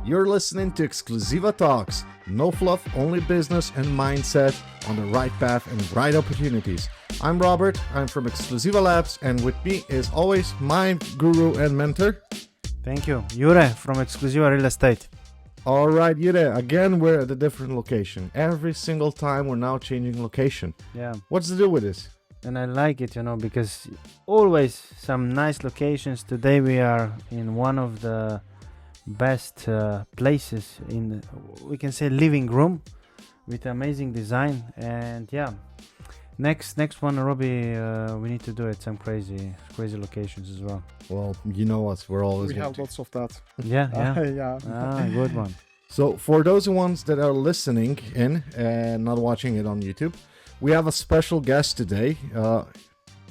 You're listening to Exclusiva Talks. No fluff, only business and mindset on the right path and right opportunities. I'm Robert, I'm from Exclusiva Labs, and with me is always my guru and mentor. Thank you. Jure from Exclusiva Real Estate. All right, Jure, again, we're at a different location. Every single time we're now changing location. Yeah. What's the deal with this? And I like it, because always some nice locations. Today we are in one of the best places in, we can say, living room with amazing design. And yeah, next one, Robbie, we need to do it some crazy locations as well. Well, you know us, we're always we going have to. lots of that. Yeah. Yeah. Good one. So for those ones that are listening in and not watching it on YouTube, we have a special guest today.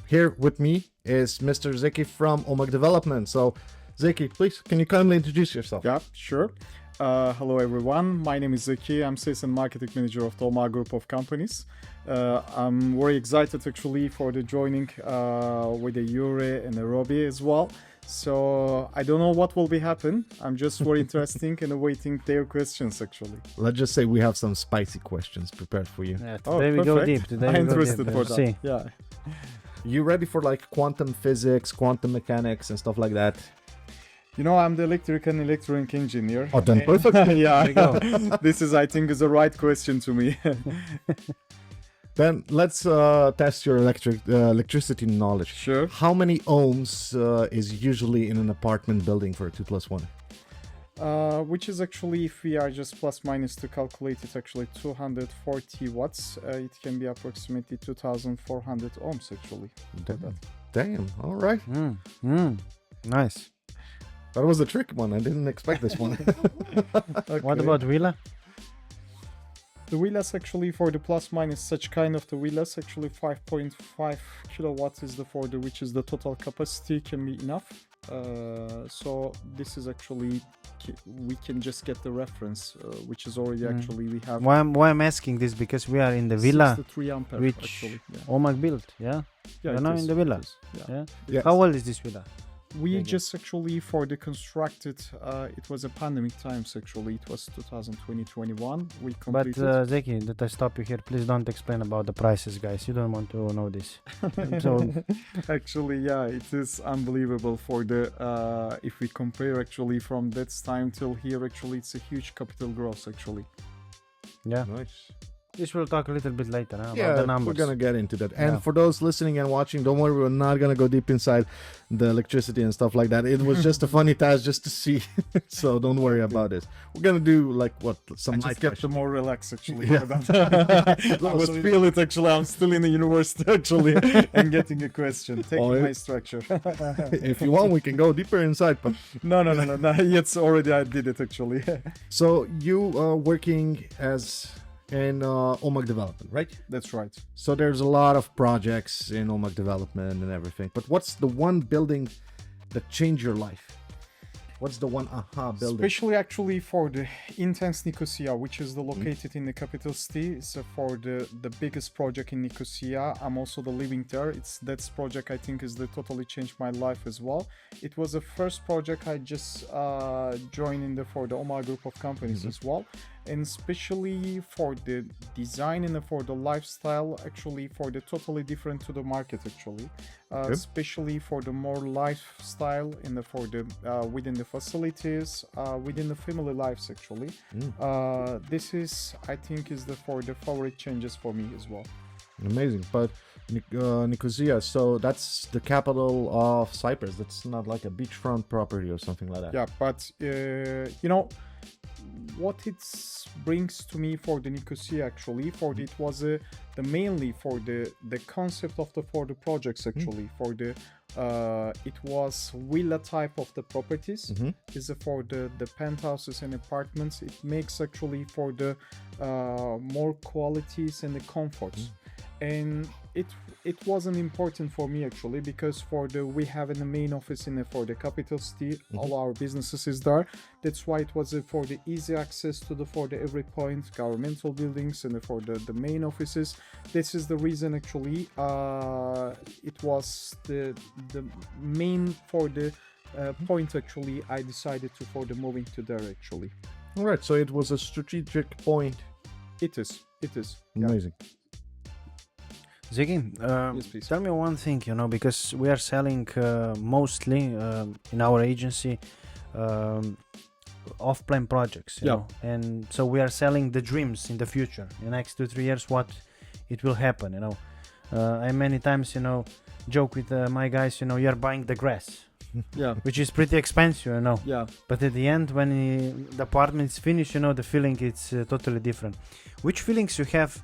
Here with me is Mr. Zekki from Omag Development. So Zekki, please, can you kindly introduce yourself? Yeah, sure. Hello everyone, my name is Zekki. I'm Sales and Marketing Manager of the Omag Group of Companies. I'm very excited actually for the joining with the Jure and the Robbie as well. So I don't know what will be happen. I'm just very interesting and awaiting their questions actually. Let's just say we have some spicy questions prepared for you. Yeah, today we go deep. I'm interested for that. See. Yeah. You ready for like quantum physics, quantum mechanics and stuff like that? I'm the electric and electronic engineer. Oh, then perfect. Yeah, There you go. This is, I think, is the right question to me. Then let's test your electricity knowledge. Sure. How many ohms is usually in an apartment building for a 2+1? Which is actually, if we are just plus minus to calculate it, actually 240 watts. It can be approximately 2,400 ohms actually. Damn, all right. Nice. That was a trick one. I didn't expect this one. Okay. What about Villa? The wheelers actually for the plus minus such kind of the wheelers actually 5.5 kilowatts is which is the total capacity can be enough. So this is actually we can just get the reference which is already actually we have. Why I'm asking this, because we are in the villa 63 ampere which actually. Yeah. Omag built. Yeah. Yeah, You're it now is, in the villa. it is, yeah. Yeah. Yes. How old is this villa? We Okay. just actually for the constructed it was a pandemic times actually, it was 2020-21 we But completed. Zekki, that I stop you here. Please don't explain about the prices, guys. You don't want to know this. So Actually, yeah, it is unbelievable for the if we compare actually from that time till here, actually it's a huge capital growth actually. yeah, Nice. this we'll talk a little bit later about Yeah, the numbers. we're gonna get into that. And Yeah. for those listening and watching, don't worry, we're not gonna go deep inside the electricity and stuff like that. It was just a funny task just to see, so don't worry about it. We're gonna do like some I light just get questions. more relaxed actually. Yeah. For that. I was feel it actually. I'm still in the university actually and getting a question. Taking Oh, my structure. If you want, we can go deeper inside. But No. It's already I did it actually. so you are working as in Omag Development, right? That's right. So there's a lot of projects in Omag Development and everything. But what's the one building that changed your life? What's the one aha building? Especially actually for the Intense Nicosia, which is located in the capital city. So for the biggest project in Nicosia, I'm also the living there. That's project I think is the totally changed my life as well. It was the first project I just joined in for the Omag Group of Companies as well. And especially for the design and for the lifestyle, actually for the totally different to the market actually, especially for the more lifestyle and for the within the facilities, within the family lives actually. This is I think is for the favorite changes for me as well. Amazing. But Nicosia, so that's the capital of Cyprus. That's not like a beachfront property or something like that. Yeah, but what it brings to me for the Nicosia actually, it was the mainly for the concept of for the projects actually, for the it was villa type of the properties. Is for the penthouses and apartments. It makes actually for the more qualities and the comforts. And it wasn't important for me actually, because we have in the main office for the capital city, all our businesses is there. That's why it was for the easy access to for the every point governmental buildings and for the main offices. This is the reason actually it was the main for the point actually I decided to for the moving to there actually. All right, so it was a strategic point. It is. Yeah. Amazing. Zekki, Yes, please. tell me one thing, because we are selling mostly in our agency off-plan projects, you Yeah. know, and so we are selling the dreams in the future, in the next 2-3 years, what it will happen, I many times, joke with my guys, you are buying the grass, Yeah. which is pretty expensive, Yeah. but at the end, when the apartment is finished, the feeling it's totally different. Which feelings you have,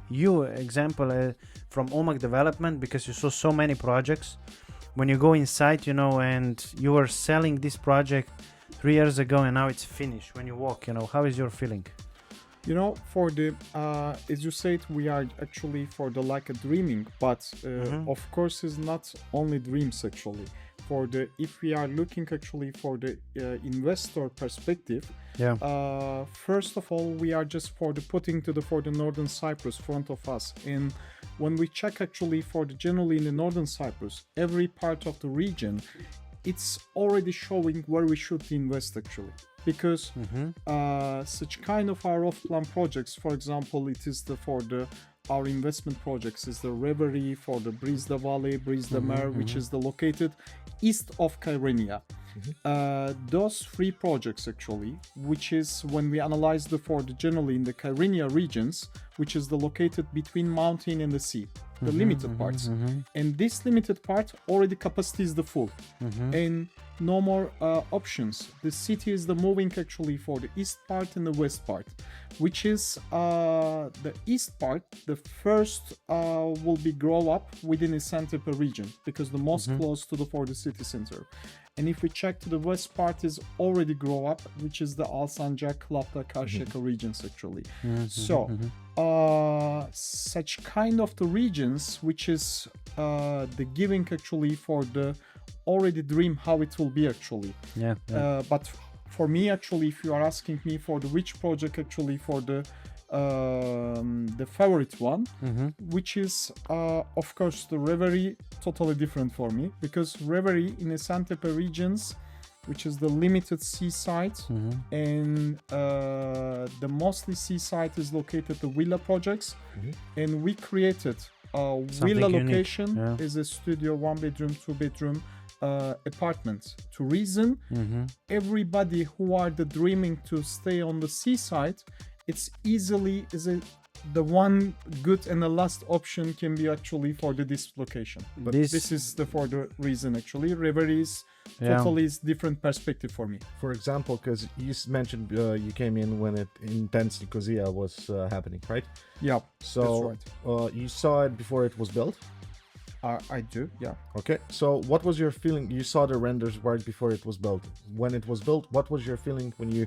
example, from Omag development, because you saw so many projects, when you go inside, and you were selling this project 3 years ago and now it's finished, when you walk, how is your feeling? For the as you said, we are actually for the like a dreaming, but of course it's not only dreams actually. For the if we are looking actually for the investor perspective, first of all we are just for the putting to the for the Northern Cyprus front of us, and when we check actually for the generally in the Northern Cyprus, every part of the region, it's already showing where we should invest actually, because such kind of our off-plan projects, for example, it is our investment projects is the Reverie for the Breeze the Valley, Breeze the Mare, which is located east of Kyrenia. Those three projects actually, which is when we analyze generally in the Kyrenia regions, which is located between mountain and the sea, the limited parts, and this limited part already capacity is the full, and no more options. The city is moving actually for the east part and the west part, which is the east part. The first will be grow up within the Santa Pe region, because the most close to for the city center. And if we check to the west part is already grow up, which is the Alsancak, Lapta, Karşıyaka regions actually. So such kind of the regions, which is the giving actually for the already dream how it will be actually. But for me actually, if you are asking me for the which project actually for the favorite one, which is of course the Reverie, totally different for me, because Reverie in the Santa Pe regions, which is the limited seaside, and the mostly seaside is located the villa projects, and we created a villa location is a studio, 1 bedroom, 2 bedroom apartments, to reason everybody who are the dreaming to stay on the seaside, it's easily the one good and the last option can be actually for this location. But this is for the reason actually. Reverie is totally is different perspective for me. For example, because you mentioned you came in when Intense Nicosia was happening, right? Yeah, so that's right. You saw it before it was built? I do, yeah. Okay, so what was your feeling? You saw the renders right before it was built. When it was built, what was your feeling when you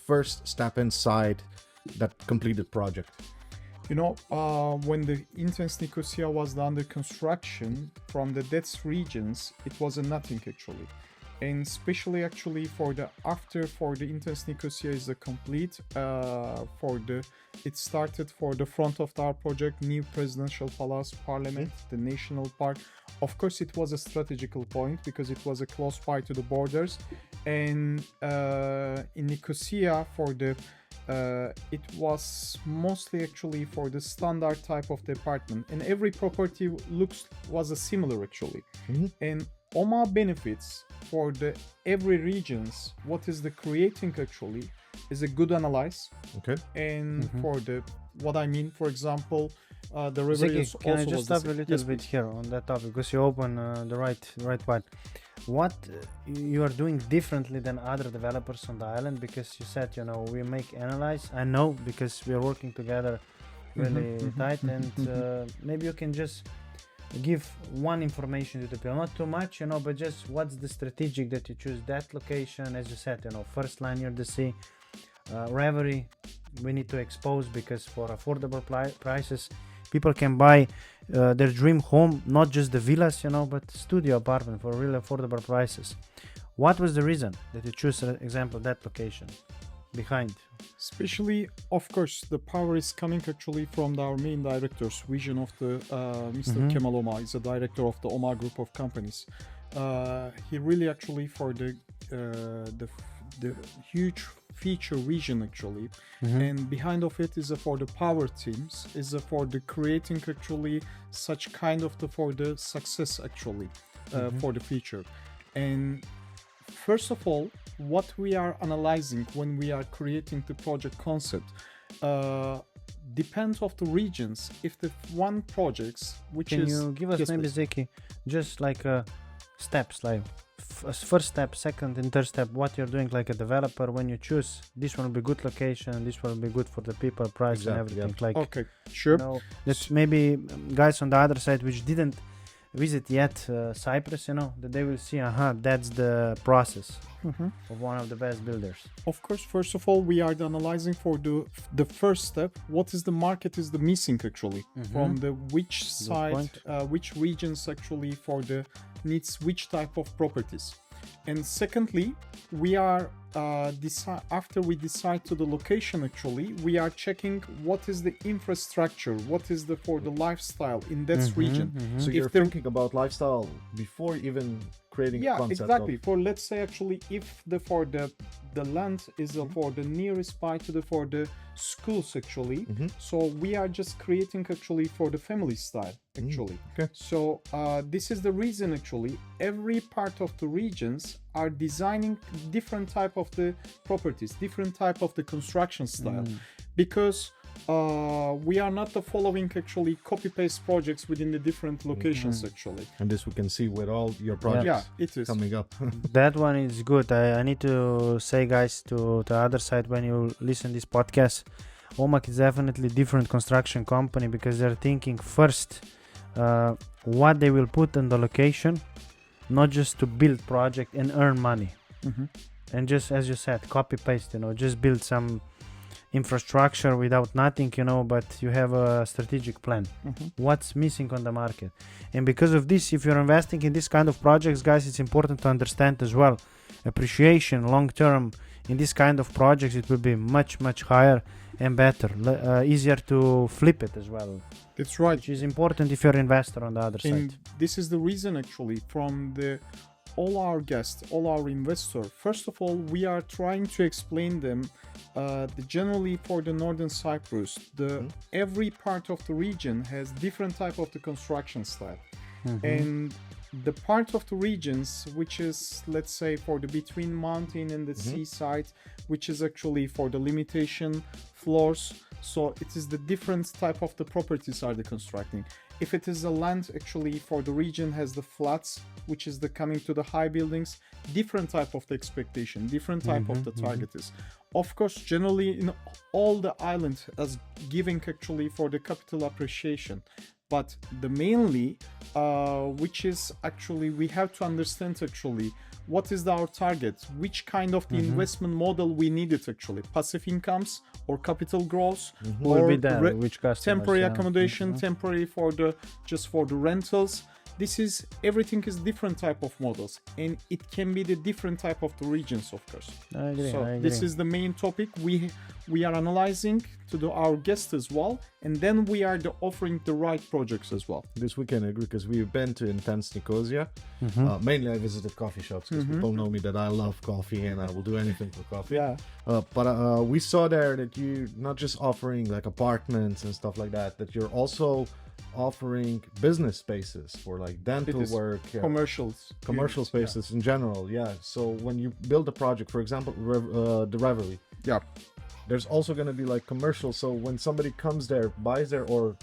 first step inside that completed project? When the Intense Nicosia was under construction, from the Dets regions, it was a nothing actually. And especially actually for the Intense Nicosia is the complete, it started for the front of our project, new presidential palace, parliament, the national park. Of course, it was a strategical point because it was a close by to the borders. And in Nicosia it was mostly actually for the standard type of the apartment, and every property was a similar actually. And Omag benefits for every regions, what is the creating actually is a good analyze. Okay. And for what I mean, for example, the Reverie Zekki, can I just stop a little bit here on that topic, because you open the right part. What you are doing differently than other developers on the island? Because you said, we make analyze. I know, because we are working together really tight, and maybe you can just give one information to the people, not too much, but just what's the strategic that you choose that location, as you said, first line near the sea. Reverie, we need to expose, because for affordable prices, people can buy their dream home, not just the villas, but studio apartment for really affordable prices. What was the reason that you choose, for example, that location behind? Especially, of course, the power is coming actually from our main director's vision of the Mr. Kemal Omag is a director of the Omag group of companies. he really actually for the huge feature vision actually, and behind of it is for the power teams, is for the creating actually such kind of for the success actually for the feature. And first of all, what we are analyzing when we are creating the project concept depends of the regions. If the one projects which Can is you give us yes, maybe, please. Zekki, just like steps, like first step, second and third step, what you're doing like a developer when you choose this one will be good location, this one will be good for the people, price and everything. Like, Okay, sure. you know, that's maybe guys on the other side which didn't visit yet Cyprus, you know, that they will see, that's the process of one of the best builders. Of course, first of all, we are analyzing for the first step. What is the market is the missing actually from the which side, which regions actually for the needs which type of properties. And secondly, we are after we decide to the location actually, we are checking what is the infrastructure, what is the for the lifestyle in that region. So If you're there- thinking about lifestyle before even creating a Yeah, concept exactly. of... For let's say actually, if for the land is for the nearest by to for the schools actually, so we are just creating actually for the family style actually. Okay. So this is the reason actually every part of the regions are designing different type of the properties, different type of the construction style, because we are not following actually copy-paste projects within the different locations actually. And this we can see with all your projects Yeah, it is. coming up. That one is good. I need to say, guys, to the other side, when you listen this podcast, Omag is definitely different construction company because they're thinking first what they will put in the location, not just to build project and earn money. And just as you said, copy paste, you know, just build some infrastructure without nothing, you know, but you have a strategic plan. What's missing on the market? And because of this, if you're investing in this kind of projects, guys, it's important to understand as well appreciation long term in this kind of projects. It will be much higher and better, easier to flip it as well. That's right. Which is important if you're an investor on the other And side. this is the reason actually from all our guests, all our investors. First of all, we are trying to explain them generally for the Northern Cyprus, every part of the region has different type of the construction style. And the part of the regions which is, let's say, for the between mountain and the seaside, which is actually for the limitation floors, so it is the different type of the properties are the constructing. If it is a land actually for the region has the flats, which is the coming to the high buildings, different type of the expectation, different type of the target is. Of course, generally in all the island as giving actually for the capital appreciation. But the mainly, which is actually we have to understand actually what is our target, which kind of the investment model we needed actually, passive incomes or capital growth, or Will be there, which customers, temporary yeah. accommodation, temporary for the just for the rentals. This is everything is different type of models, and it can be the different type of the regions, of course. I agree, So I agree. this is the main topic we are analyzing to our guests as well, and then we are offering the right projects as well. This we can agree because we've been to Intense Nicosia. Mainly I visited coffee shops because people know me that I love coffee and I will do anything for coffee. Yeah. But we saw there that you're not just offering like apartments and stuff like that, that you're also offering business spaces for like dental It is work, commercials, commercial units, spaces in general. Yeah. So when you build a project, for example, the Reverie, Yeah. there's also going to be like commercial. So when somebody comes there, buys there, or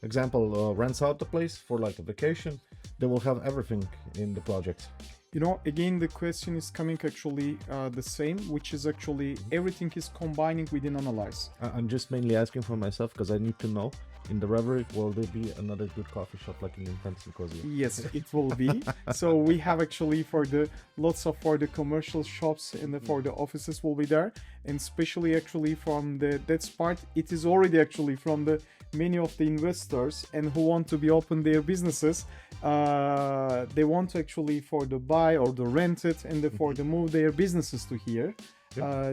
example rents out the place for like a vacation, they will have everything in the project. You know, again, the question is coming actually the same, which is actually everything is combining within Analyze. I'm just mainly asking for myself because I need to know in the Reverie, will there be another good coffee shop like in Intense Nicosia? Yes, it will be. So we have actually for the lots of for the commercial shops and for the offices will be there, and especially actually from that's part. It is already actually from the many of the investors and who want to be open their businesses. They want to actually for the buy or the rent it and for the move their businesses to here.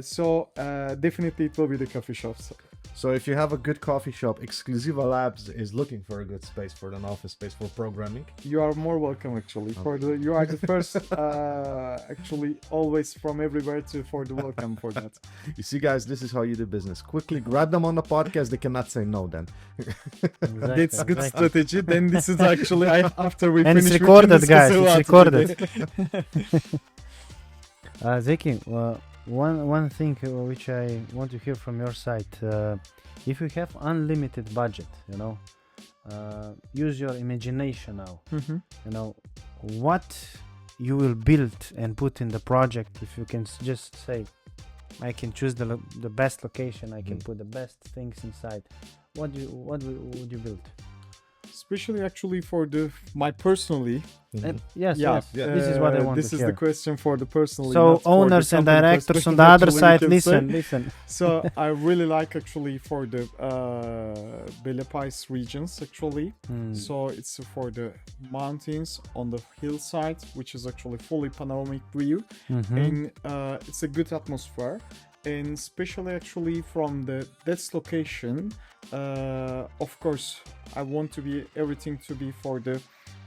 So definitely it will be the coffee shops. So if you have a good coffee shop, Exclusiva Labs is looking for a good space for an office space for programming. You are more welcome, actually. You are the first, actually, always from everywhere for the welcome for that. You see, guys, this is how you do business. Quickly grab them on the podcast. They cannot say no then. Exactly, That's good exactly. strategy. Then this is actually after we And finish. it's we can recorded, discuss guys. a It's lot recorded. today. Zekki, one thing which I want to hear from your side, if you have unlimited budget, use your imagination now. Mhm. What you will build and put in the project. If you can just say, I can choose the best location, I can put the best things inside. What would you build? Especially actually for my personally. And yes, Yeah, yes. This is what I want this to is hear. the question for the personally. So not for the owners and company directors on perspective, the other actually, we side, can say. listen. So I really like actually for the Belepais regions actually. So it's for the mountains on the hillside, which is actually fully panoramic view, and it's a good atmosphere. And especially actually from that location, of course, I want to be everything to be for the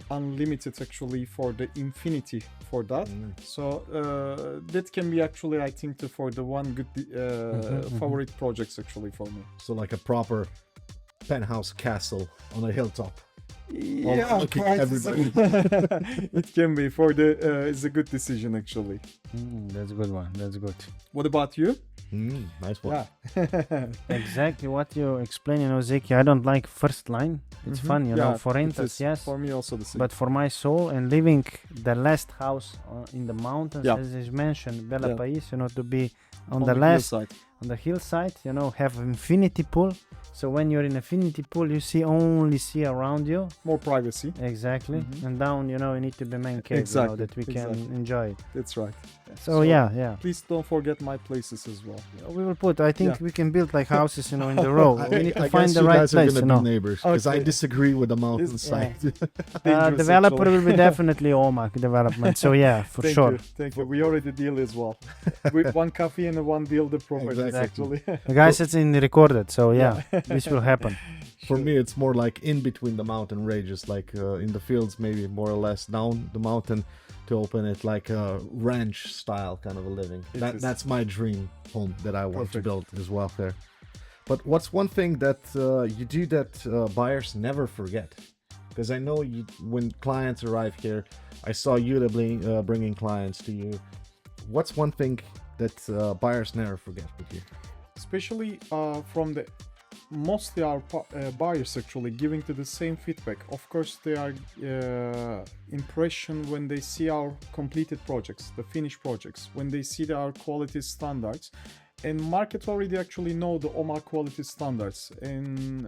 unlimited actually for the infinity for that. So that can be actually I think for the one good favorite projects actually for me. So like a proper penthouse castle on a hilltop. Yeah, looking quite. everybody. It can be for the it's a good decision actually. That's a good one. That's good. What about you? Nice one. Yeah. Exactly what you explain, Zekki. I don't like first line. It's fun, for it instance, is. yes. For me also the same. But for my soul and living the last house in the mountains, Yeah. as is mentioned, Belepais, to be on On the last, hillside. on the hillside, have infinity pool. So when you're in infinity pool, you only see around you. More privacy. Exactly. And down, you need to be man cave, Exactly, that we can exactly. enjoy. That's right. So yeah. Please don't forget my places as well. We will put. I think Yeah. we can build like houses, in the row. We need to I find guess the you right guys are place, gonna be neighbors because I Okay. disagree with the mountainside. Dangerous, Developer actually. will be definitely Omag development. So yeah, for Thank sure. you. Thank you. We already deal as well. With one coffee and one deal the properties Exactly. actually. Guys, it's in recorded. So yeah, this will happen. For me, it's more like in between the mountain ranges, like in the fields, maybe more or less down the mountain to open it like a ranch style kind of a living. It is. That's my dream home that I want to Perfect. build as well there. But what's one thing that you do that buyers never forget? Because I know when clients arrive here, I saw you bringing clients to you. What's one thing that buyers never forget with you? Especially from the mostly our buyers actually giving to the same feedback. Of course, they are impression when they see our completed projects, the finished projects, when they see our quality standards. And market already actually know the Omag quality standards. And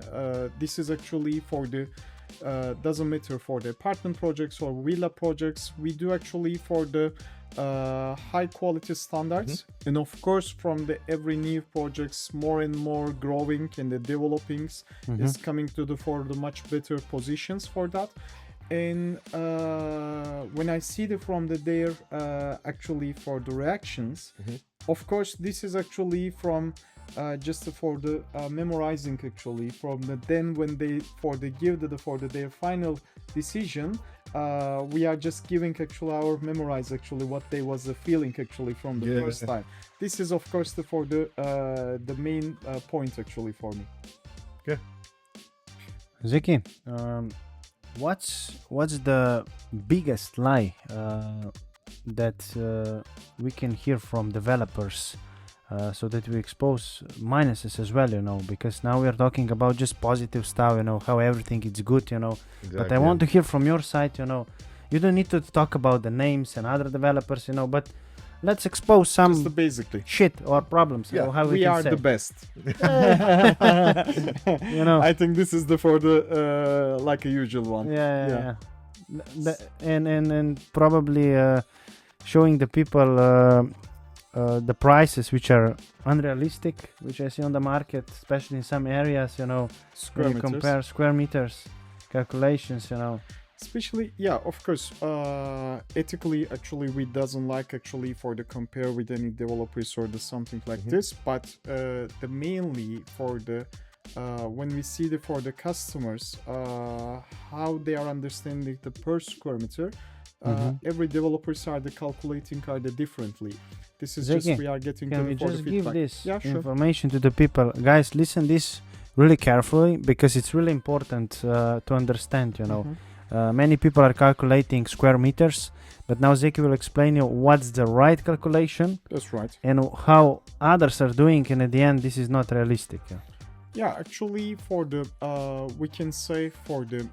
this is actually for the doesn't matter for the apartment projects or villa projects. We do actually for the high quality standards, and of course from the every new projects more and more growing and the developing is coming to for the much better positions for that. And when I see from their actually for the reactions, of course this is actually from just for the memorizing actually from the then when they give their final decision. We are just giving actually our memorize actually what they was feeling actually from the first time. This is of course for the main point actually for me. Okay. Zekki, what's the biggest lie that we can hear from developers? So that we expose minuses as well, because now we are talking about just positive stuff, how everything is good, Exactly. But I want to hear from your side, you don't need to talk about the names and other developers, but let's expose some Just basically. shit or problems, how we can are say. the best. I think this is for the like a usual one. Yeah. And probably showing the people the prices which are unrealistic, which I see on the market, especially in some areas, Square when you meters. compare square meters calculations, Especially, yeah, of course. Ethically, actually, we doesn't like actually for the compare with any developers or the something like this. But the mainly for the when we see the for the customers how they are understanding the per square meter. Every developers are the calculating are the differently. This is Zekki, just we are getting can we for just the give feedback. this Yeah, sure. information to the people? Guys, listen this really carefully because it's really important to understand, you know. Many people are calculating square meters, but now Zekki will explain you what's the right calculation. That's right. And how others are doing, and at the end, this is not realistic. Yeah, actually, for the we can say for the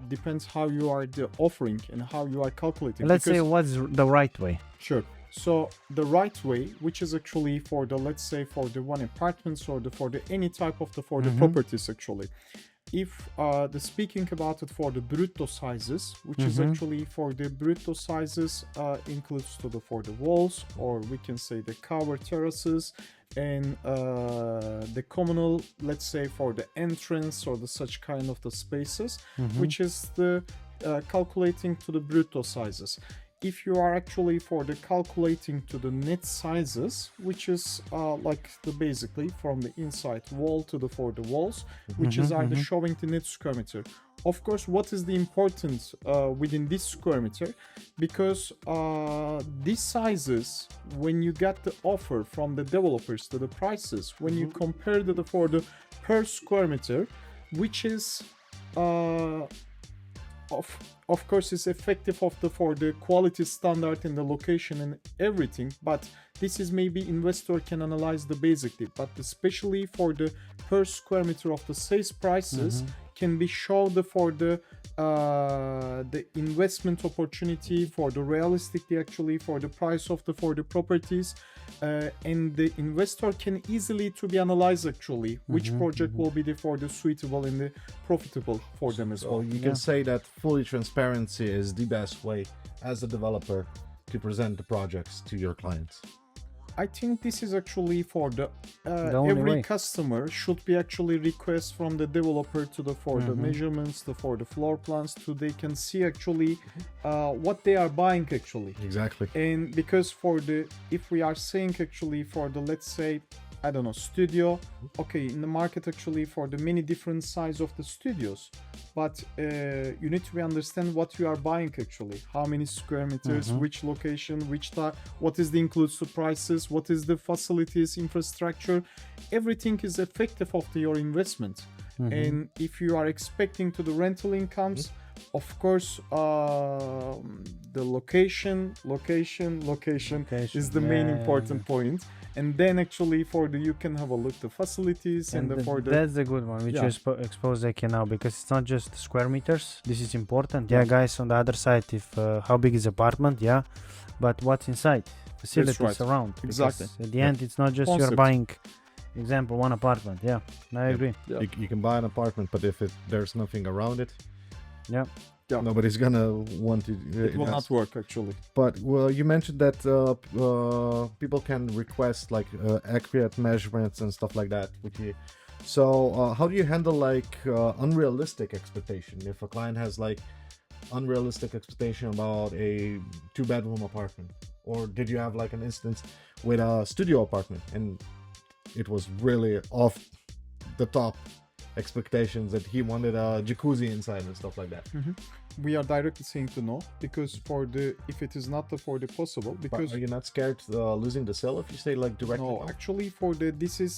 depends how you are the offering and how you are calculating. Let's say what's the right way. Sure. So the right way, which is actually for the let's say for the one apartments or the for the any type of the for the properties actually. If the speaking about it for the brutto sizes, which is actually for the brutto sizes includes to the for the walls, or we can say the cover terraces and the communal, let's say for the entrance or the such kind of the spaces, which is the calculating to the brutto sizes. If you are actually for the calculating to the net sizes, which is like the basically from the inside wall to the for the walls, which is are the showing the net square meter. Of course, what is the importance within this square meter? Because these sizes, when you get the offer from the developers to the prices, when you compare the for the per square meter, which is of course is effective of the for the quality standard and the location and everything, but this is maybe investor can analyze the basically, but especially for the per square meter of the sales prices can be shown for the investment opportunity for the realistically actually for the price of the for the properties, and the investor can easily to be analyzed actually which project will be the for the suitable and the profitable for them as well. So you can say that fully transparency is the best way as a developer to present the projects to your clients. I think this is actually for the only every way. customer should be actually request from the developer to the for the measurements, the for the floor plans, to they can see actually what they are buying actually. Exactly. And because for the if we are saying actually for the let's say I don't know studio, okay, in the market actually for the many different size of the studios, but you need to understand what you are buying actually, how many square meters, which location, which what is the includes the prices, what is the facilities, infrastructure, everything is effective of your investment. And if you are expecting to the rental incomes, of course the location is the main important point. And then actually for the you can have a look the facilities and the for the that's the good one which you expose Zekki now, because it's not just square meters. This is important. Yeah, guys, on the other side, if how big is apartment, but what's inside, facilities around. Exactly. At the end, it's not just Concept. you're buying, example, one apartment. I agree. Yeah. You can buy an apartment, but if there's nothing around it, Yeah. nobody's gonna want to. It will not work actually. But well, you mentioned that people can request like accurate measurements and stuff like that with you. So how do you handle like unrealistic expectation? If a client has like unrealistic expectation about a 2-bedroom apartment, or did you have like an instance with a studio apartment and it was really off the top expectations that he wanted a jacuzzi inside and stuff like that? We are directly saying to no, because for the if it is not for the possible, because But are you not scared losing the sale if you say like directly? no, actually for the this is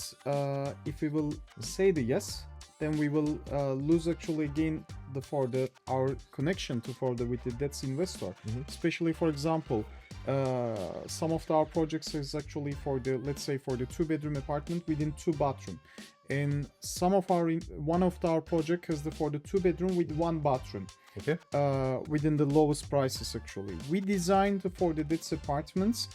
if we will say the yes, then we will lose actually again the for the our connection to for the with the debts investor. Especially for example, some of our projects is actually for the let's say for the 2-bedroom apartment within 2 bathroom. And some of our one of our project is the for the 2-bedroom with 1 bathroom. Okay. Within the lowest prices actually. We designed for the Dits apartments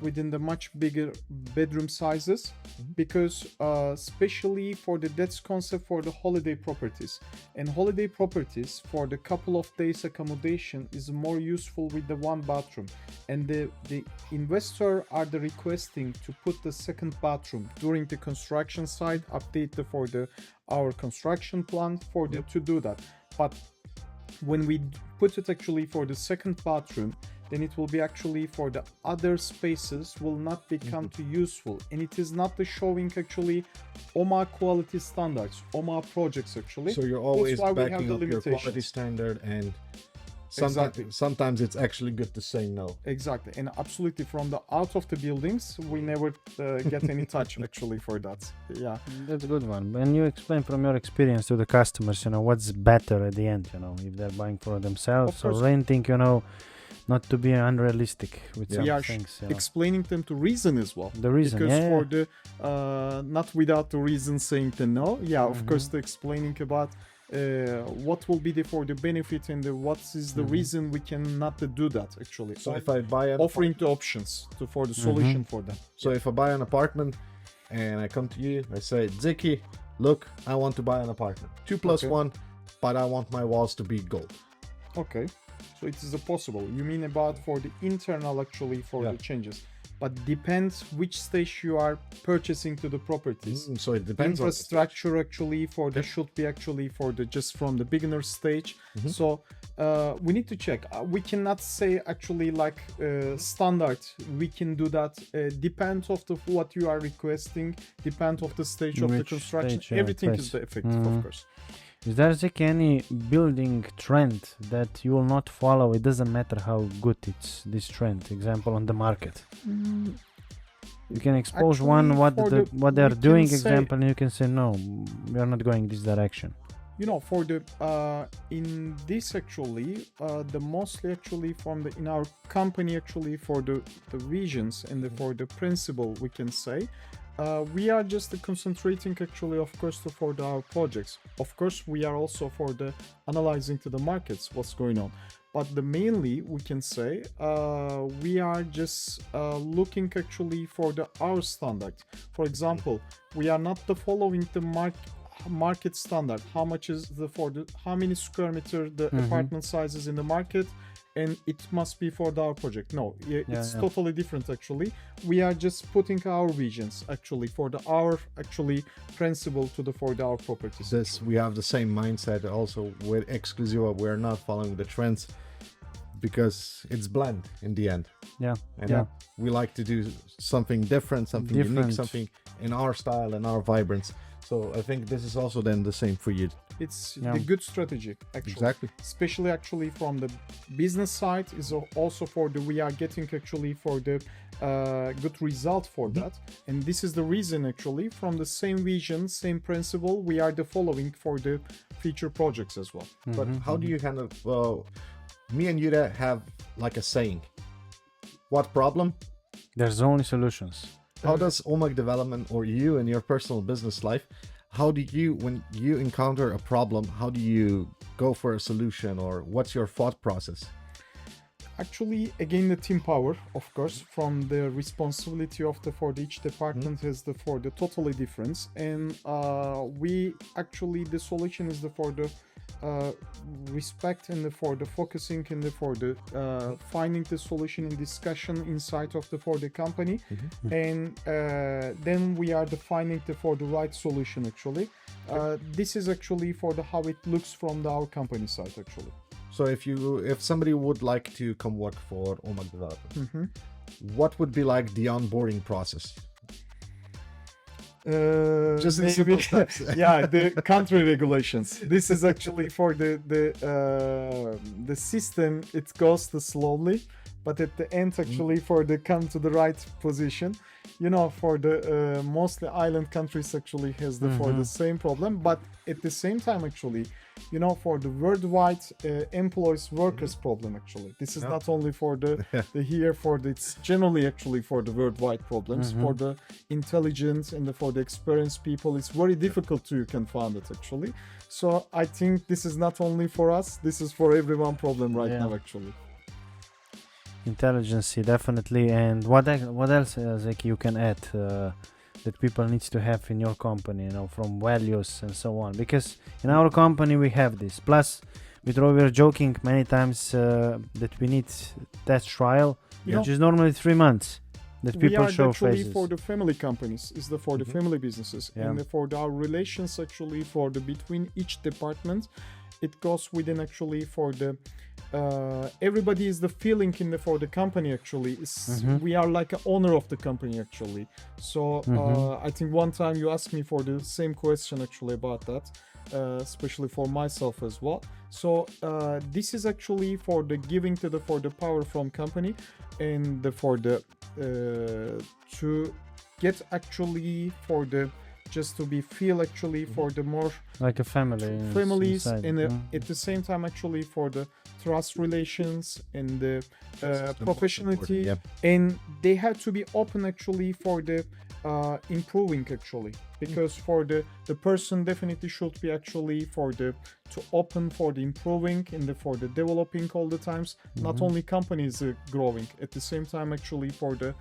within the much bigger bedroom sizes, because especially for the Dits concept for the holiday properties. And holiday properties for the couple of days accommodation is more useful with the 1 bathroom. And the investor are the requesting to put the 2nd bathroom during the construction site, update for the our construction plan for the to do that. But when we put it actually for the second bathroom, then it will be actually for the other spaces will not become too useful, and it is not the showing actually Omag quality standards, Omag projects actually. So you're always why we have backing the up your quality limitations. standard, and Exactly. sometimes it's actually good to say no. Exactly, and absolutely from the out of the buildings, we never get any touch actually for that. Yeah, That's a good one. And you explain from your experience to the customers, what's better at the end, if they're buying for themselves Of or course. renting, not to be unrealistic with some we are things. explaining them to reason as well. The reason, Because yeah, for the not without the reason saying the no, of course, the explaining about what will be for the benefit and what is the reason we cannot do that actually. So if I buy an offering the options for the solution for them. So if I buy an apartment and I come to you, I say, Zekki, look, I want to buy an apartment. 2 + 1, but I want my walls to be gold. Okay, so it is possible. You mean about for the internal actually for the changes, but depends which stage you are purchasing to the properties. So it depends on Infrastructure actually for the should be actually for the just from the beginner stage. So we need to check. We cannot say actually like standard. We can do that. Depends of the what you are requesting. Depends of the stage of the Which construction. stage, Everything phase. is the effective, of course. Is there any building trend that you will not follow? It doesn't matter how good it's this trend. Example on the market. You can expose Actually, what they're we doing. can say- Example, and you can say no, we are not going this direction. For the in this actually the mostly actually from the in our company actually for the visions and for the principle we can say we are just concentrating actually of course for our projects. Of course we are also for the analyzing to the markets what's going on, but the mainly we can say we are just looking actually for the our standard. For example, we are not following the market standard, how much is how many square meter the apartment sizes in the market, and it must be for our project. No, it's totally different actually. We are just putting our visions actually for our actually principle to for our properties. we have the same mindset also with Exclusiva. We're not following the trends because it's blend in the end. And we like to do something different, something unique, something in our style and our vibrance. So I think this is also then the same for you. It's the good strategy actually. Exactly. Especially actually from the business side is also for the we are getting actually for the good result for that, and this is the reason actually from the same vision, same principle we are the following for the future projects as well. But how do you kind of me and Jure have like a saying, what problem? There's only solutions. How does Omag development or you in your personal business life, how do you, when you encounter a problem, how do you go for a solution, or what's your thought process? Actually, again, the team power, of course, from the responsibility of for each department is for the totally difference, and we actually the solution is for the respect and for the focusing and for the finding the solution in discussion inside of for the company, and then we are defining for the right solution actually. This is actually for the how it looks from our company side actually. So if somebody would like to come work for Omag Development, what would be like the onboarding process? Just in simple steps. The country regulations. This is actually for the system. It goes slowly, but at the end actually for the come to the right position. For the mostly island countries actually has for the same problem, but at the same time actually for the worldwide employees workers problem actually. This is not only for the here for it's generally actually for the worldwide problems, for the intelligence and for the experienced people. It's very difficult you can find it actually. So I think this is not only for us, this is for everyone problem now actually. Intelligence, definitely. And what else, Zekki, you can add that people needs to have in your company, from values and so on? Because in our company we have this. Plus, we were joking many times that we need test trial, which is normally 3 months. That people we are show actually faces. for the family companies, is for the family businesses, and for our relations actually for the between each department. it goes within actually for the everybody is the feeling in the for the company actually is we are like an owner of the company actually. So I think one time you asked me for the same question actually about that, especially for myself as well. So this is actually for the giving to the for the power from company and the, for the to get actually for the just to be feel actually for the more like a family families inside. and at the same time actually for the trust relations and the professionality, and they have to be open actually for the improving actually, because for the person definitely should be actually for the to open for the improving and the, for the developing all the times. Not only companies growing at the same time actually for the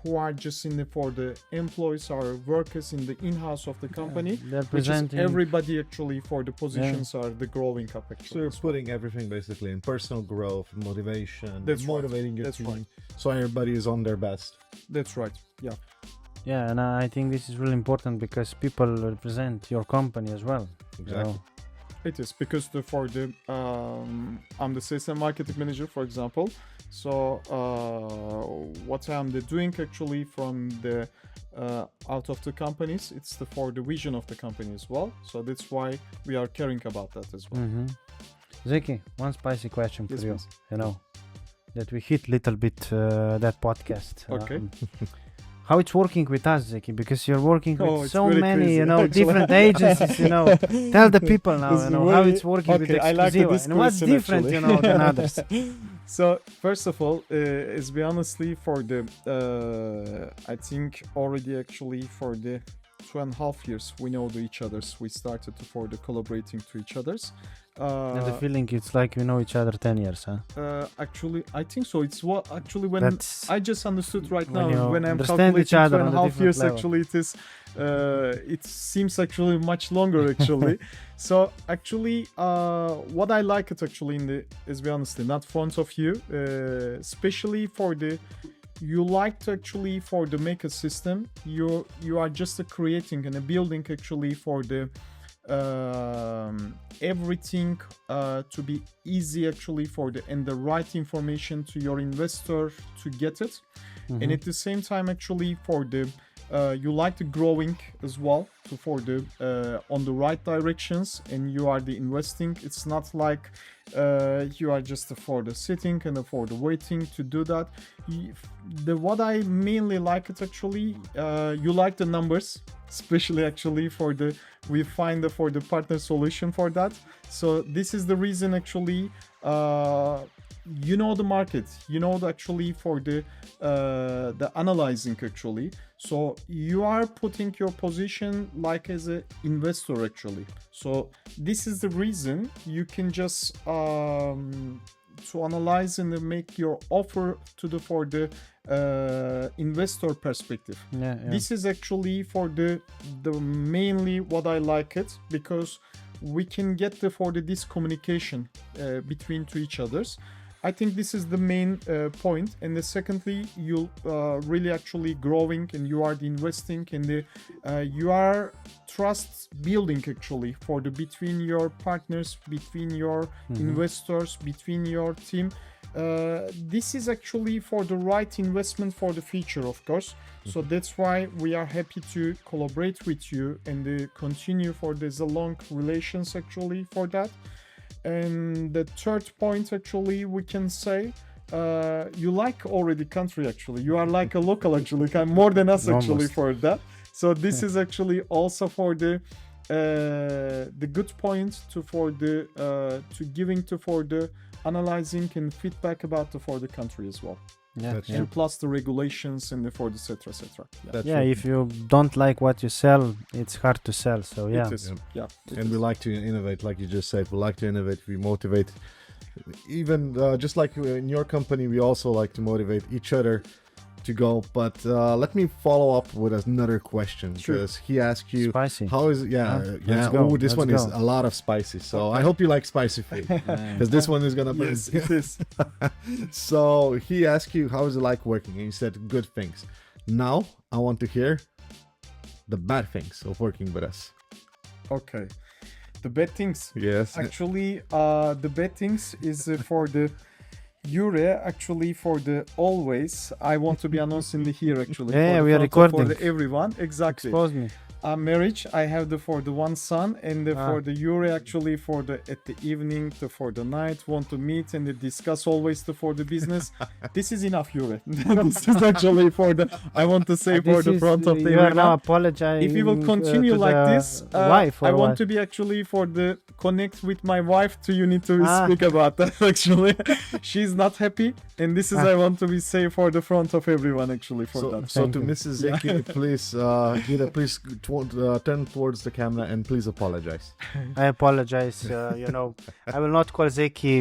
who are just in the for the employees or workers in the in-house of the company, They're which is presenting everybody actually for the positions are the growing up So actually. you're putting everything basically in personal growth, motivation, That's right. motivating your That's team, right. so everybody is on their best. That's right. Yeah. Yeah, and I think this is really important because people represent your company as well. Exactly. It is because the for the I'm the sales and marketing manager, for example. So what I'm doing actually from the out of the companies, it's the for the vision of the company as well. So that's why we are caring about that as well. Zekki, one spicy question for Yes, you. please. You know that we hit little bit that podcast. Okay. How it's working with us, Zekki? Because you're working with it's so very many, crazy, you know, actually. different agencies. You know, tell the people now, It's you know, how very- it's working with okay, I like the Exclusiva and what's question, different, actually. you know, than others. So first of all, as be honestly for the I think already actually for the 2.5 years we know each others. We started to for the collaborating to each others. And the feeling it's like we know each other 10 years, huh? Actually, I think so. It's what actually when That's I just understood right when you now when I'm understand each calculating other on a 2.5 different years. level. Actually, it is. It seems actually much longer actually. So actually, what I like it actually in the, as be honestly, not front of you, especially for the. You like to actually for the make a system. You are just creating and a building actually for the. Everything to be easy actually for the and the right information to your investor to get it, and at the same time actually for the you like the growing as well to for the on the right directions, and you are the investing. It's not like you are just for the sitting and for the waiting to do that. The what I mainly like it actually you like the numbers, especially actually for the we find the for the partner solution for that. So this is the reason actually you know the market, you know the actually for the analyzing actually. So you are putting your position like as an investor actually. So this is the reason you can just to analyze and make your offer to the for the investor perspective. Yeah. This is actually for the mainly what I like it, because we can get the for the this communication between to each others. I think this is the main point. And the secondly, you really actually growing and you are the investing and the you are trust building actually for the between your partners, between your investors, between your team. This is actually for the right investment for the future, of course. So that's why we are happy to collaborate with you and continue for this long relations actually for that. And the third point actually we can say you like already country actually. You are like a local actually, more than us actually for that. So this is actually also for the good point to for the to giving to for the analyzing and feedback about the for the country as well. And plus the regulations and the for the etc. If you don't like what you sell, it's hard to sell. So It is. And we like to innovate, like you just said. We like to innovate. We motivate. Even just like in your company, we also like to motivate each other to go. But let me follow up with another question, because he asked you spicy. how is Let's go. Oh, this Let's one go. is a lot of spicy. So I hope you like spicy food, because this one is gonna burn. Yes, it is. So he asked you how is it like working, and you said good things. Now I want to hear the bad things of working with us. Okay. The bad things. Yes. Actually, the bad things is for the Jure. Actually, for the always. I want to be announcing the here. Actually, Yeah, for we the are front of- recording. for the everyone. Exactly. Expose me. Marriage. I have the for the one son and the, Ah. for the Jure actually for the at the evening to for the night want to meet and discuss always to for the business. This is enough, Jure. This is actually for the. I want to say for This the is- front of the you are everyone. now apologizing. If you will continue to like the this, wife or I want what? to be actually for the connect with my wife to you need to Ah. speak about that actually. She's not happy and this is I want to be say for the front of everyone actually for So, that. so Thank to you. Mrs. Zekki, please, Gita, please turn towards the camera and please apologize. I apologize. I will not call Zekki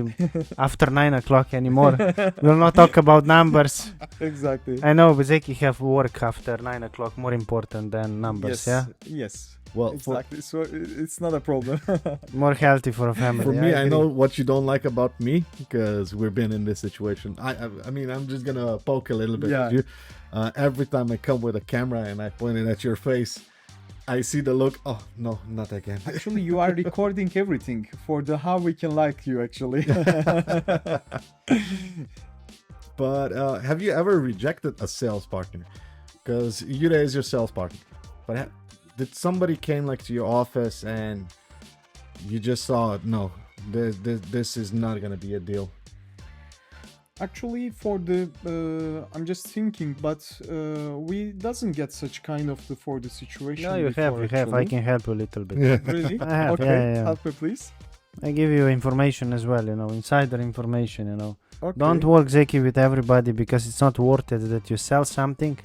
after 9 o'clock anymore. We will not talk about numbers. Exactly. I know, but Zekki have work after 9 o'clock more important than numbers. Yes. Yeah, Yes. Well, Exactly. So it's not a problem. more healthy for a family. for me, I agree. know what you don't like about me because we've been in this situation. I mean, I'm just gonna poke a little bit Yeah. at you. Every time I come with a camera and I point it at your face, I see the look. Oh no, not again. Actually, you are recording everything for the how we can like you actually. But have you ever rejected a sales partner? Because Jure is your sales partner. But did somebody came like to your office and you just saw no, this is not gonna be a deal? Actually, for the I'm just thinking, but we doesn't get such kind of the for the situation. No, you have. before, I actually. can help you a little bit. Really? I have, Okay, yeah. help me please. I give you information as well, insider information, Okay. Don't work, Zekki, with everybody because it's not worth it that you sell something.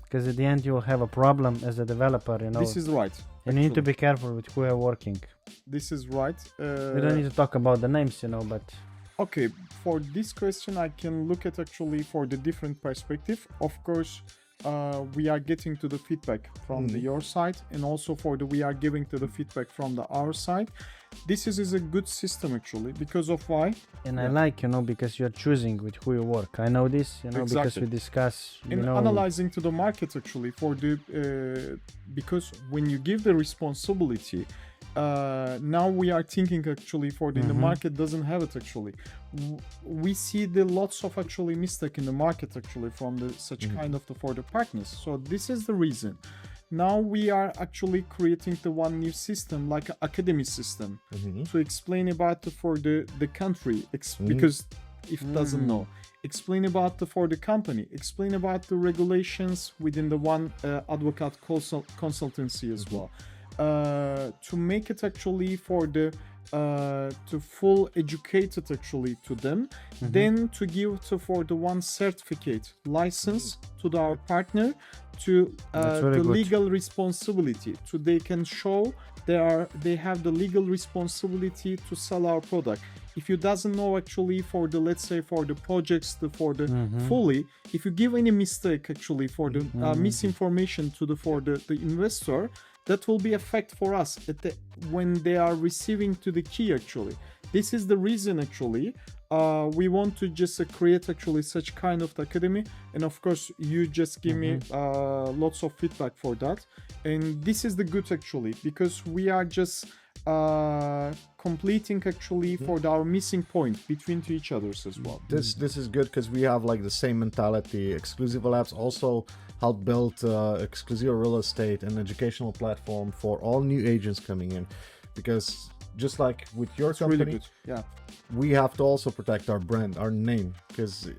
Because at the end you will have a problem as a developer, This is right. And you need to actually. be careful with who you're working. This is right. We don't need to talk about the names, but Okay, for this question, I can look at actually for the different perspective. Of course, we are getting to the feedback from the your side, and also for the we are giving to the feedback from the our side. This is a good system actually because of why. and I like, because you're choosing with who you work. I know this, because Exactly. we discuss, And analyzing to the market actually for the because when you give the responsibility now we are thinking actually for the, in the market doesn't have it actually. We see the lots of actually mistake in the market actually from the such kind of the for the partners. So this is the reason. Now we are actually creating the one new system like an academy system to explain about the, for the country because if it doesn't know, explain about the for the company, explain about the regulations within the one advocate consultancy as well. To make it actually for the to full educated actually to them, then to give to for the one certificate license to our partner to the good. legal responsibility to they can show they have the legal responsibility to sell our product. If you doesn't know actually for the let's say for the projects for the fully, if you give any mistake actually for the misinformation to the for the investor, that will be effect for us at when they are receiving to the key actually. This is the reason actually we want to just create actually such kind of academy, and of course you just give me lots of feedback for that, and this is the good actually because we are just completing actually for our missing point between to each others as well. This is good because we have like the same mentality. Exclusiva Labs also help build Exclusiva real estate and educational platform for all new agents coming in, because just like with your company, Really good. Yeah. we have to also protect our brand, our name, because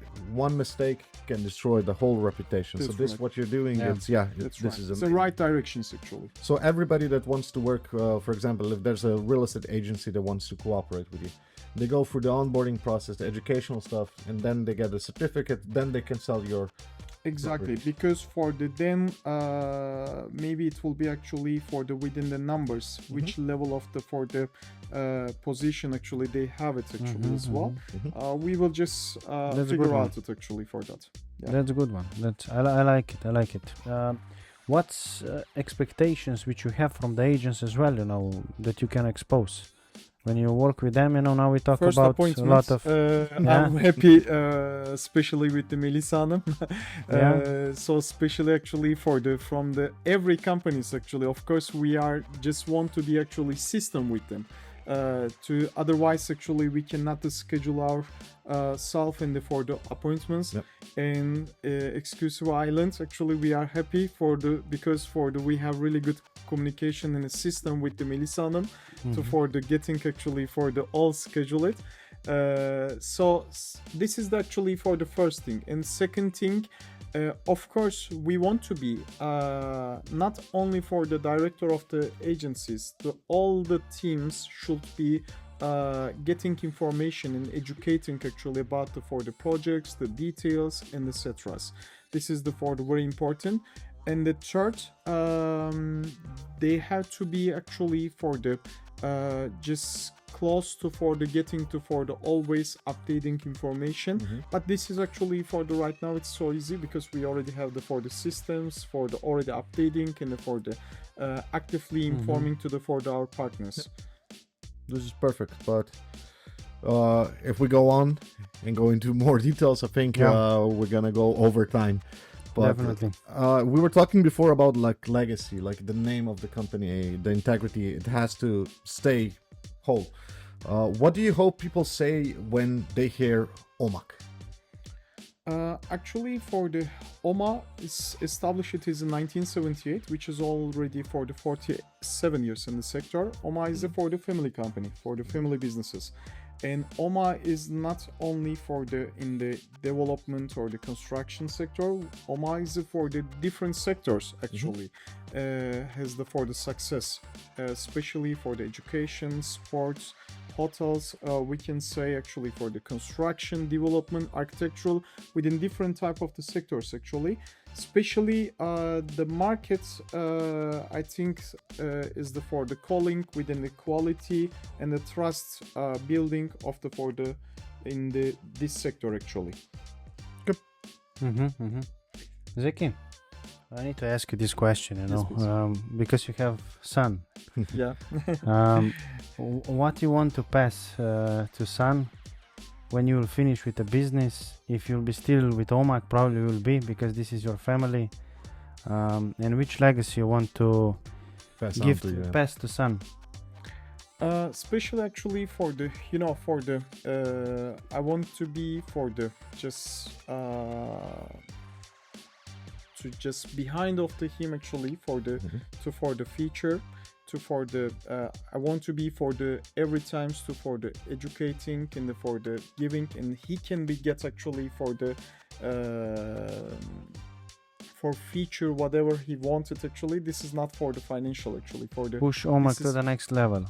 one mistake can destroy the whole reputation. So That's this right. what you're doing, Yeah. it's That's this right. is It's the amazing. right directions actually. So everybody that wants to work, for example, if there's a real estate agency that wants to cooperate with you, they go through the onboarding process, the educational stuff, and then they get a certificate, then they can sell your... Exactly, because for the then maybe it will be actually for the within the numbers which level of the for the position actually they have it actually as well. We will just That's a good figure one. out it actually for that. Yeah. That's a good one. I like it. I like it. What's expectations which you have from the agents as well? That you can expose when you work with them? Now we talk First about appointment, a lot of I'm happy, especially with the Melisa Hanım. Yeah. So especially actually from the every companies actually, of course we are just want to be actually system with them. To otherwise actually we cannot schedule our self in for the appointments. Yep. And Exclusiva Island actually we are happy because we have really good communication and a system with the Melisa Hanım to for the getting actually for the all schedule it. So this is actually for the first thing. And second thing, of course we want to be not only for the director of the agencies, all the teams should be getting information and educating actually about for the projects, the details and etc. This is for the very important. And the third, they have to be actually for the just close to for the getting to for the always updating information. But this is actually for the right now it's so easy because we already have for the systems for the already updating and for the actively informing to for our partners. This is perfect, but if we go on and go into more details, I think we're gonna go over time. But, Definitely. We were talking before about like legacy, like the name of the company, the integrity. It has to stay whole. What do you hope people say when they hear Omag? Actually, for the OMA is established it is in 1978, which is already for the 47 years in the sector. OMA is for the family company, for the family businesses. And OMA is not only for in the development or the construction sector. OMA is for the different sectors actually has for the success, especially for the education, sports, hotels. We can say actually for the construction, development, architectural within different type of the sectors actually. Especially the market, I think, is for the calling within the quality and the trust building of this sector actually. Zekki, I need to ask you this question, because you have son. Yeah. What you want to pass to son when you will finish with the business? If you'll be still with Omag, probably will be because this is your family. And which legacy you want to pass to son? Especially actually for the I want to be for the just behind of him actually for the for the future. I want to be for the every times for the educating and for the giving, and he can get actually for the for future whatever he wanted actually. This is not for the financial actually, for the push Omag to the next level.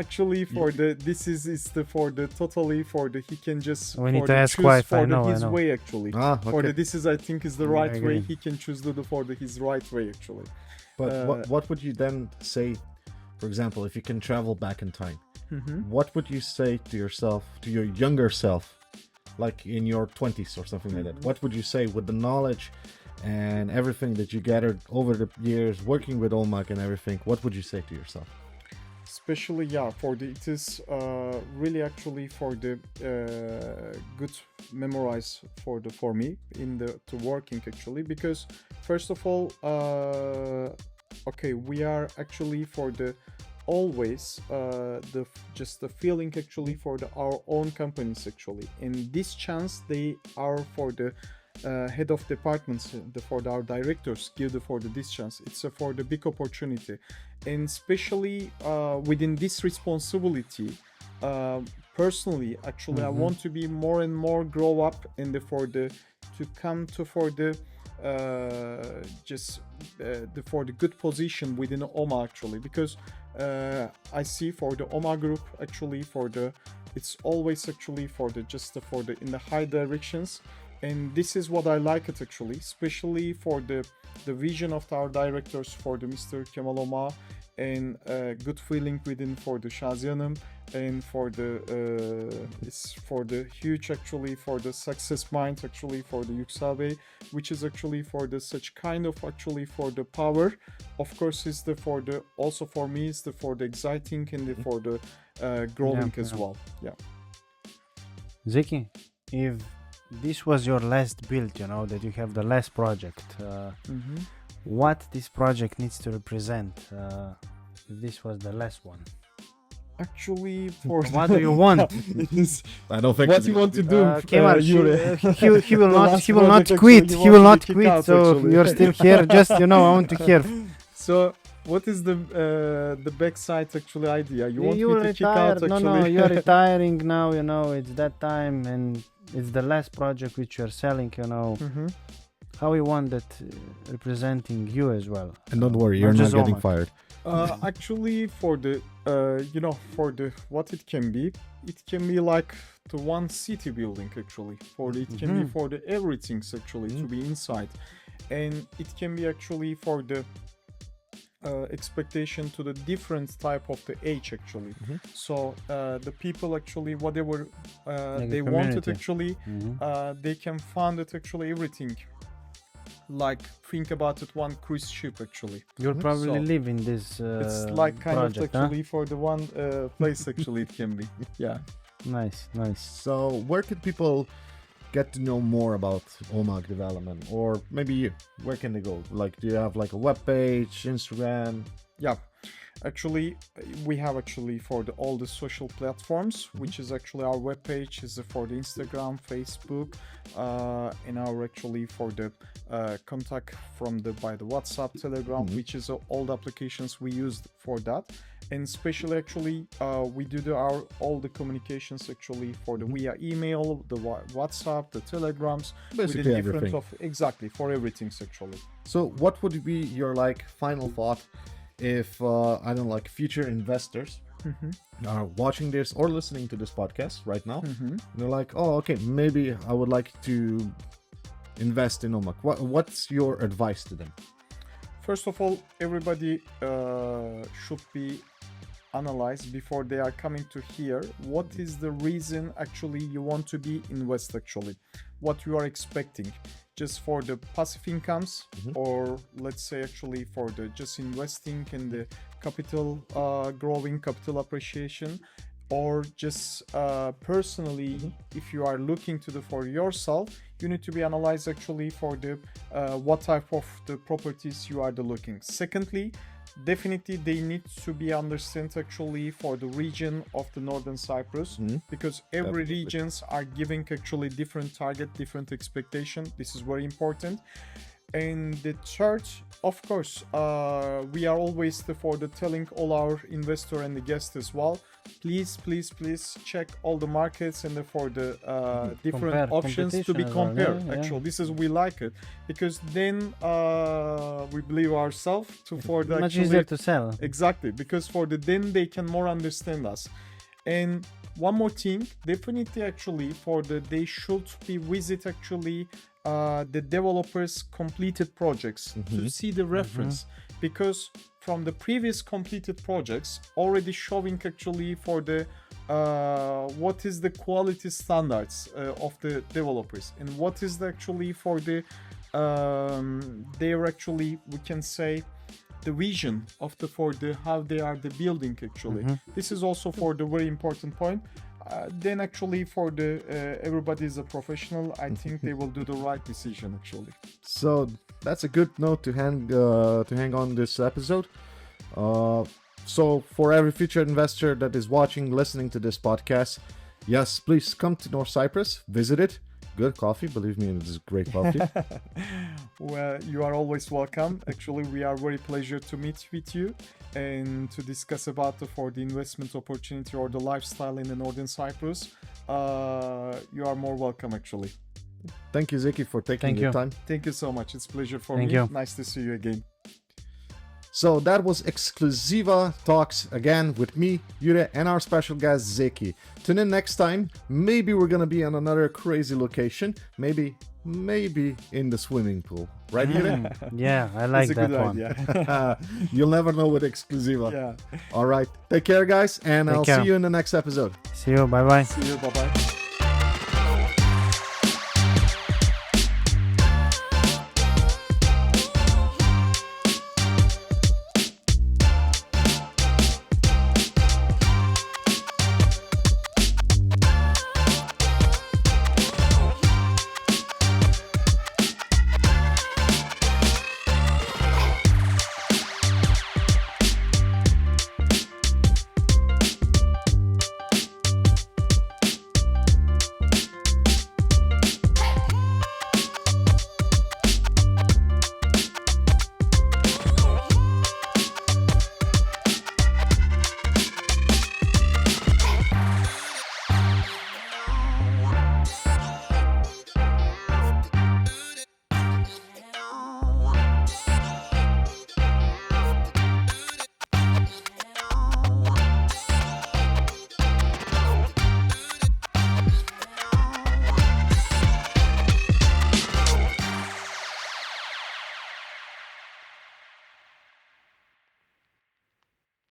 Actually for this is for the totally for the he can just we need to ask choose wife, for I know, his way actually. Okay. For this is I think is the right way. agree. He can choose his right way actually. But what would you then say, for example, if you can travel back in time? What would you say to yourself, to your younger self, like in your 20s or something like that? What would you say with the knowledge and everything that you gathered over the years working with Omag and everything? What would you say to yourself? Especially it is really actually for the good memorize for me in to working actually, because first of all we are actually for the always the feeling actually for our own companies actually, and this chance they are for the head of departments for our directors give for this chance. It's for the big opportunity, and especially within this responsibility, personally actually I want to be more and more grow up in to come to for the for the good position within OMA actually, because I see for the OMA group actually it's always actually for the in the high directions. And this is what I like it actually, especially for the vision of our directors, for the Mr. Kemal Omag, and good feeling within for the Shazianım, and for the it's for the huge actually for the success mind actually for the Yüksel Bey, which is actually for the such kind of actually for the power. Of course, is the for the also for me is the for the exciting and the for the growing as well. Yeah. Zekki, if this was your last build, you know, that you have the last project, what this project needs to represent, if this was the last one? Actually, for What do you want? I don't think what you want to do, Kemal, Jure? he will The not last he will not project quit. actually He will you not want to kick quit. out, So actually. you're still here. Just I want to hear. So, what is the backside actually idea? You want You me will to kick retire. out actually? No, you're retiring now. You know, it's that time, and it's the last project which you're selling. You know, how you want that representing you as well. And don't worry, you're not just getting Omag. fired. Actually, for the for the what it can be like the one city building actually. It can be for the everything actually to be inside, and it can be actually for the expectation to the different type of the age actually. So the people actually whatever Like a they wanted community. actually, they can find it actually everything. Like think about it, one cruise ship actually. You'll probably So, live in this it's like kind project, of actually for the one place actually it can be. Yeah. Nice. So where could people get to know more about Omag development, or maybe you? Where can they go? Like, do you have like a web page, Instagram? Yeah. Actually, we have actually for all the social platforms, which is actually our webpage is for the Instagram, Facebook, and our actually for the contact from by the WhatsApp, Telegram, which is all the applications we use for that. And especially actually, we do all the communications actually for the via email, the WhatsApp, the Telegrams, Basically within different everything. of exactly for everything actually. So what would be your like final thought if I don't know, like future investors are watching this or listening to this podcast right now? They're like, oh, okay, maybe I would like to invest in Omag. What's your advice to them? First of all, everybody should be analyzed before they are coming to here. What is the reason actually you want to be invest actually? What you are expecting? Just for the passive incomes, or let's say actually for the just investing in the capital growing, capital appreciation, or just personally, if you are looking to for yourself, you need to be analyzed actually for the what type of the properties you are looking. Secondly, definitely they need to be understand actually for the region of the Northern Cyprus, because every regions are giving actually different target, different expectation. This is very important. And the third, of course, we are always for the telling all our investor and the guests as well. Please check all the markets and for the different Compare options to be competition as well, compared. yeah. Actually, this is we like it, because then we believe ourselves to for the Much actually, easier to sell. exactly, because for the then they can more understand us. And one more thing, definitely actually for the they should be visit actually the developers completed projects to see the reference, because from the previous completed projects already showing actually for the what is the quality standards of the developers, and what is the actually for the they're actually, we can say, the vision of the for the how they are the building actually. This is also for the very important point. Then actually for the everybody is a professional, I think they will do the right decision actually. So that's a good note to hang on this episode. So for every future investor that is watching, listening to this podcast, yes, please come to North Cyprus, visit it. Good coffee, believe me, it is great coffee. Well, you are always welcome. Actually, we are very pleasure to meet with you and to discuss about for the investment opportunity or the lifestyle in the Northern Cyprus. You are more welcome actually. Thank you, Zekki, for taking Thank the you. time. Thank you so much. It's a pleasure for Thank me. you. Nice to see you again. So that was Exclusiva Talks again with me, Jure, and our special guest Zekki. Tune in next time. Maybe we're gonna be on another crazy location. Maybe maybe in the swimming pool. Right, Jure? Yeah, I like It's a that good one. idea. You'll never know with Exclusiva. Yeah. All right. Take care, guys, and Take I'll care. see you in the next episode. See you. Bye bye. See you. Bye bye.